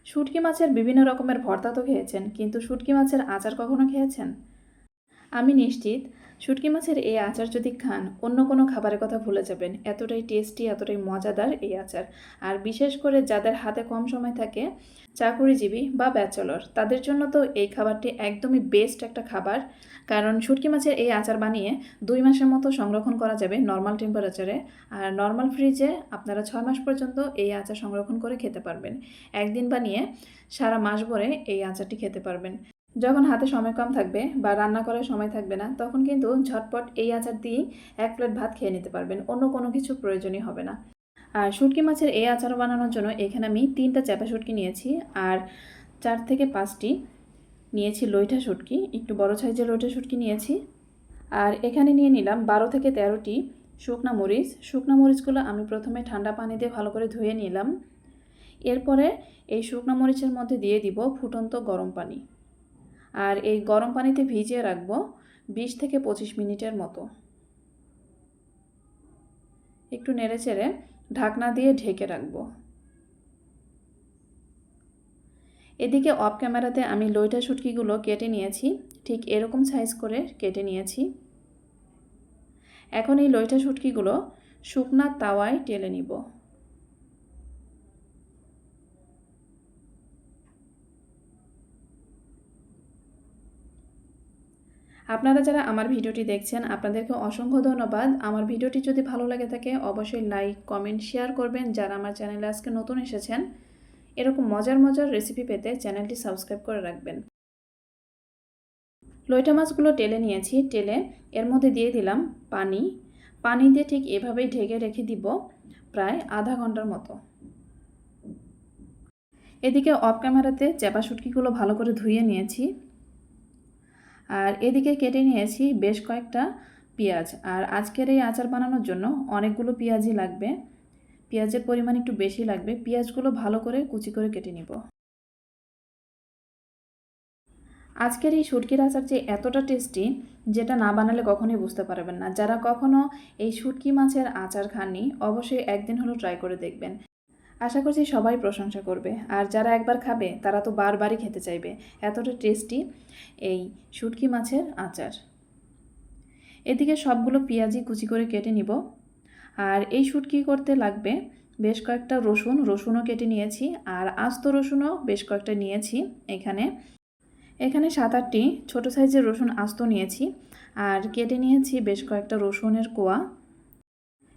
শুঁটকি মাছের বিভিন্ন রকমের ভর্তা তো খেয়েছেন, কিন্তু শুঁটকি মাছের আচার কখনো খেয়েছেন? আমি নিশ্চিত শুঁটকি মাছের এই আচার যদি খান অন্য কোনো খাবারের কথা ভুলে যাবেন। এতটাই টেস্টি, এতটাই মজাদার এই আচার। আর বিশেষ করে যাদের হাতে কম সময় থাকে, চাকরিজীবী বা ব্যাচেলর, তাদের জন্য তো এই খাবারটি একদমই বেস্ট একটা খাবার। কারণ শুঁটকি মাছের এই আচার বানিয়ে 2 মাসের মতো সংরক্ষণ করা যাবে নর্মাল টেম্পারেচারে। আর নর্মাল ফ্রিজে আপনারা 6 মাস পর্যন্ত এই আচার সংরক্ষণ করে খেতে পারবেন। একদিন বানিয়ে সারা মাস ভরে এই আচারটি খেতে পারবেন। যখন হাতে সময় কম থাকবে বা রান্না করার সময় থাকবে না, তখন কিন্তু ঝটপট এই আচার দিয়েই 1 প্লেট ভাত খেয়ে নিতে পারবেন। অন্য কোনো কিছু প্রয়োজনই হবে না। আর শুঁটকি মাছের এই আচার বানানোর জন্য এখানে আমি 3টা চ্যাপা শুঁটকি নিয়েছি, আর 4 থেকে 5টি নিয়েছি লইঠা শুঁটকি, একটু বড় সাইজের লইঠা শুঁটকি নিয়েছি। আর এখানে নিয়ে নিলাম 12 থেকে 13টি শুকনা মরিচ। শুকনা মরিচগুলো আমি প্রথমে ঠান্ডা পানি দিয়ে ভালো করে ধুয়ে নিলাম। এরপরে এই শুকনা মরিচের মধ্যে দিয়ে দিব ফুটন্ত গরম পানি। আর এই গরম পানিতে ভিজিয়ে রাখবো 20 থেকে 25 মিনিটের মতো। একটু নেড়েচেড়ে ঢাকনা দিয়ে ঢেকে রাখবো। এদিকে অফ ক্যামেরাতে আমি লইটা শুটকিগুলো কেটে নিয়েছি, ঠিক এরকম সাইজ করে কেটে নিয়েছি। এখন এই লইটা শুটকিগুলো শুকনা তাওয়ায় টেলে নিব। আপনারা যারা আমার ভিডিওটি দেখছেন আপনাদেরকে অসংখ্য ধন্যবাদ। আমার ভিডিওটি যদি ভালো লাগে থাকে অবশ্যই লাইক, কমেন্ট, শেয়ার করবেন। যারা আমার চ্যানেলে আজকে নতুন এসেছেন, এরকম মজার মজার রেসিপি পেতে চ্যানেলটি সাবস্ক্রাইব করে রাখবেন। লইটা মাছগুলো টেলে নিয়েছি। টেলে এর মধ্যে দিয়ে দিলাম পানি। পানি দিয়ে ঠিক এভাবেই ঢেকে রেখে দিব প্রায় আধা ঘন্টার মতো। এদিকে অফ ক্যামেরাতে চ্যাপা শুটকিগুলো ভালো করে ধুয়ে নিয়েছি। আর এদিকে কেটে নিয়েছি বেশ কয়েকটা পেঁয়াজ। আর আজকের এই আচার বানানোর জন্য অনেকগুলো পেঁয়াজই লাগবে, পেঁয়াজের পরিমাণ একটু বেশি লাগবে। পেঁয়াজগুলো ভালো করে কুচি করে কেটে নিব। আজকের এই শুটকির আচার যে এতটা টেস্টি, যেটা না বানালে কখনোই বুঝতে পারবেন না। যারা কখনো এই শুটকি মাছের আচার খাননি অবশ্যই একদিন হলেও ট্রাই করে দেখবেন। আশা করছি সবাই প্রশংসা করবে। আর যারা একবার খাবে তারা তো বারবারই খেতে চাইবে, এতটা টেস্টি এই শুটকি মাছের আচার। এদিকে সবগুলো পেঁয়াজই কুচি করে কেটে নিব। আর এই শুটকি করতে লাগবে বেশ কয়েকটা রসুনও কেটে নিয়েছি। আর আস্ত রসুনও বেশ কয়েকটা নিয়েছি। এখানে 7-8টি ছোটো সাইজের রসুন আস্ত নিয়েছি। আর কেটে নিয়েছি বেশ কয়েকটা রসুনের কোয়া।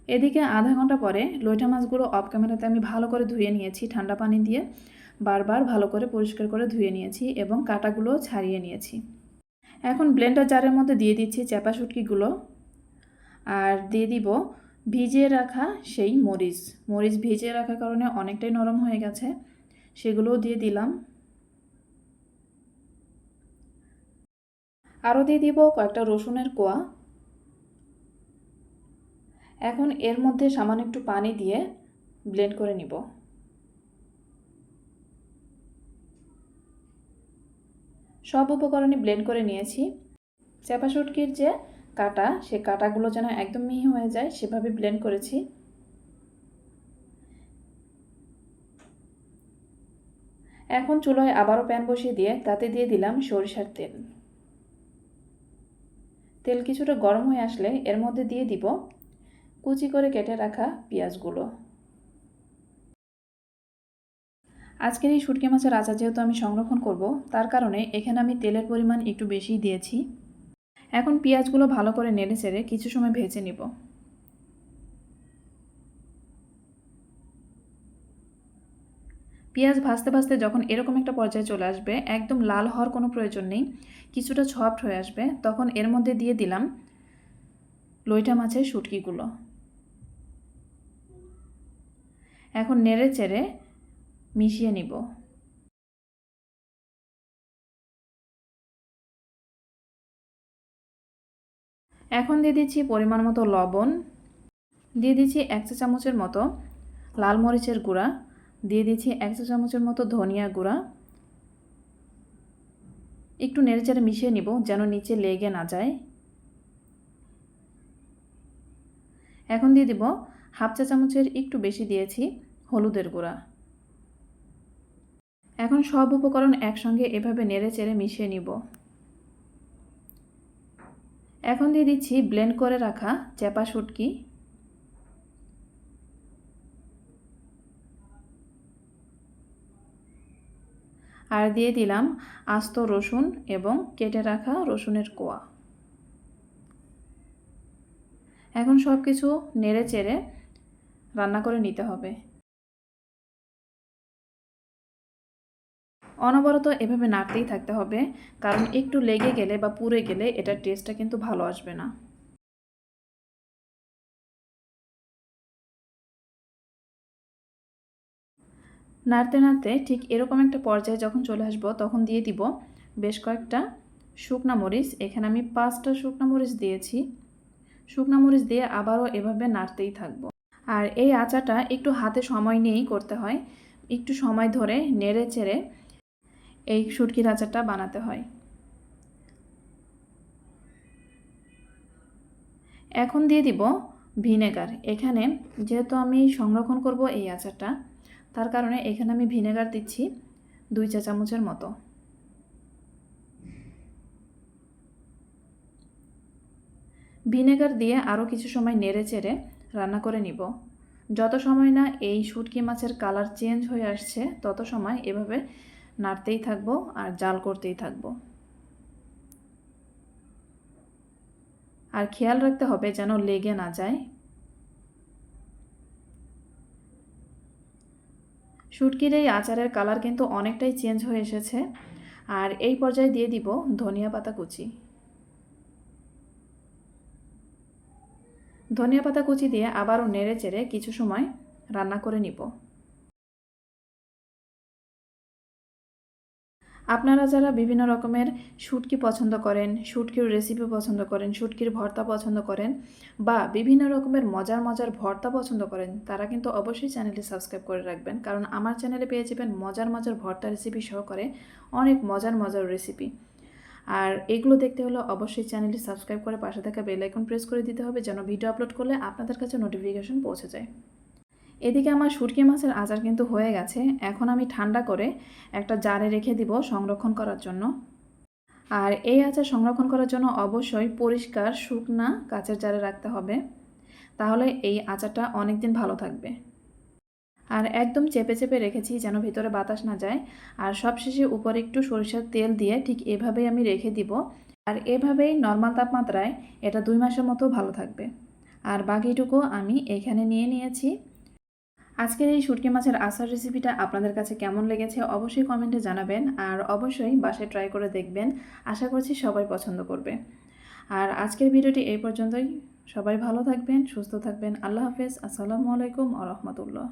এদিকে আধা ঘন্টা পরে লইটা মাছগুলো অফ ক্যামেরাতে আমি ভালো করে ধুয়ে নিয়েছি ঠান্ডা পানি দিয়ে। বারবার ভালো করে পরিষ্কার করে ধুয়ে নিয়েছি এবং কাঁটাগুলো ছাড়িয়ে নিয়েছি। এখন ব্লেন্ডার জারের মধ্যে দিয়ে দিচ্ছি চ্যাপা শুটকিগুলো। আর দিয়ে দিব ভিজিয়ে রাখা সেই মরিচ ভিজিয়ে রাখার কারণে অনেকটাই নরম হয়ে গেছে, সেগুলোও দিয়ে দিলাম। আরও দিয়ে দিব কয়েকটা রসুনের কোয়া। এখন এর মধ্যে সামান্য একটু পানি দিয়ে ব্লেন্ড করে নিব। সব উপকরণই ব্লেন্ড করে নিয়েছি। চ্যাপা শুটকির যে কাটা, সে কাটাগুলো যেন একদম মিহি হয়ে যায় সেভাবে ব্লেন্ড করেছি। এখন চুলায় আবারও প্যান বসিয়ে দিয়ে তাতে দিয়ে দিলাম সরিষার তেল। তেল কিছুটা গরম হয়ে আসলে এর মধ্যে দিয়ে দিব কুচি করে কেটে রাখা পেঁয়াজগুলো। আজকের এই শুটকি মাছের আচার যেহেতু আমি সংরক্ষণ করব, তার কারণে এখানে আমি তেলের পরিমাণ একটু বেশিই দিয়েছি। এখন পেঁয়াজগুলো ভালো করে নেড়েচেড়ে কিছু সময় ভেজে নিব। পেঁয়াজ ভাজতে ভাজতে যখন এরকম একটা পর্যায়ে চলে আসবে, একদম লাল হওয়ার কোনো প্রয়োজন নেই, কিছুটা সফট হয়ে আসবে, তখন এর মধ্যে দিয়ে দিলাম লইটা মাছের শুটকিগুলো। এখন নেড়ে চেড়ে মিশিয়ে নিব। এখন দিয়ে দিচ্ছি পরিমাণ মতো লবণ, দিয়ে দিচ্ছি 1 চা চামচের মতো লাল মরিচের গুঁড়া, দিয়ে দিচ্ছি 1 চা চামচের মতো ধনিয়া গুঁড়া। একটু নেড়েচেড়ে মিশিয়ে নিব যেন নিচে লেগে না যায়। এখন দিয়ে দিব 1/2 চা চামচের একটু বেশি দিয়েছি হলুদের গুঁড়া। এখন সব উপকরণ একসঙ্গে এভাবে নেড়ে চেড়ে মিশিয়ে নিব। এখন দিয়ে দিচ্ছি ব্লেন্ড করে রাখা চেপা শুটকি। আর দিয়ে দিলাম আস্ত রসুন এবং কেটে রাখা রসুনের কোয়া। এখন সব কিছু নেড়ে চেড়ে রান্না করে নিতে হবে। অনবরত এভাবে নাড়তেই থাকতে হবে, কারণ একটু লেগে গেলে বা পুড়ে গেলে এটার টেস্টটা কিন্তু ভালো আসবে না। নাড়তে নাড়তে ঠিক এরকম একটা পর্যায়ে যখন চলে আসবো তখন দিয়ে দিব বেশ কয়েকটা শুকনা মরিচ। এখানে আমি 5টা শুকনা মরিচ দিয়েছি। শুকনা মরিচ দিয়ে আবারও এভাবে নাড়তেই থাকবো। আর এই আচারটা একটু হাতে সময় নিয়েই করতে হয়, একটু সময় ধরে নেড়ে চেড়ে এই শুটকির আচারটা বানাতে হয়। এখন দিয়ে দিব ভিনেগার। এখানে যেহেতু আমি সংরক্ষণ করব এই আচারটা, তার কারণে এখানে আমি ভিনেগার দিচ্ছি 2 চা চামচের মতো। ভিনেগার দিয়ে আরও কিছু সময় নেড়ে চেড়ে রান্না করে নিব। যত সময় না এই শুটকি মাছের কালার চেঞ্জ হয়ে আসছে তত সময় এভাবে নাড়তেই থাকবো আর জাল করতেই থাকবো। আর খেয়াল রাখতে হবে যেন লেগে না যায়। শুটকির এই আচারের কালার কিন্তু অনেকটাই চেঞ্জ হয়ে এসেছে। আর এই পর্যায়ে দিয়ে দিব ধনিয়া পাতা কুচি। ধনিয়া পাতা কুচি দিয়ে আবারও নেড়ে চেড়ে কিছু সময় রান্না করে নিব। আপনারা যারা বিভিন্ন রকমের শুটকি পছন্দ করেন, শুটকির রেসিপি পছন্দ করেন, শুটকির ভর্তা পছন্দ করেন বা বিভিন্ন রকমের মজার মজার ভর্তা পছন্দ করেন, তারা কিন্তু অবশ্যই চ্যানেলটি সাবস্ক্রাইব করে রাখবেন, কারণ আমার চ্যানেলে পেয়ে যাবেন মজার মজার ভর্তা রেসিপি সহকারে অনেক মজার মজার রেসিপি। আর এগুলো দেখতে হলে অবশ্যই চ্যানেলটি সাবস্ক্রাইব করে পাশে থাকা বেল আইকন প্রেস করে দিতে হবে, যেন ভিডিও আপলোড করলে আপনাদের কাছে নোটিফিকেশন পৌঁছে যায়। এদিকে আমার শুটকি মাছের আচার কিন্তু হয়ে গেছে। এখন আমি ঠান্ডা করে একটা জারে রেখে দিব সংরক্ষণ করার জন্য। আর এই আচার সংরক্ষণ করার জন্য অবশ্যই পরিষ্কার শুকনা কাচের জারে রাখতে হবে, তাহলে এই আচারটা অনেক দিন ভালো থাকবে। আর একদম চেপে চেপে রেখেছি যেন ভিতরে বাতাস না যায়। আর সবশেষে উপরে একটু সরিষার তেল দিয়ে ঠিক এভাবেই আমি রেখে দিব। আর এভাবেই নর্মাল তাপমাত্রায় এটা 2 মাসের মতো ভালো থাকবে। আর বাকিটুকু আমি এখানে নিয়ে নিয়েছি। আজকের এই শুটকি মাছের আচার রেসিপিটা আপনাদের কাছে কেমন লেগেছে অবশ্যই কমেন্টে জানাবেন। আর অবশ্যই বাসায় ট্রাই করে দেখবেন, আশা করছি সবাই পছন্দ করবে। আর আজকের ভিডিওটি এই পর্যন্তই। সবাই ভালো থাকবেন, সুস্থ থাকবেন। আল্লাহ হাফেজ। আসসালামু আলাইকুম ওয়া রাহমাতুল্লাহ।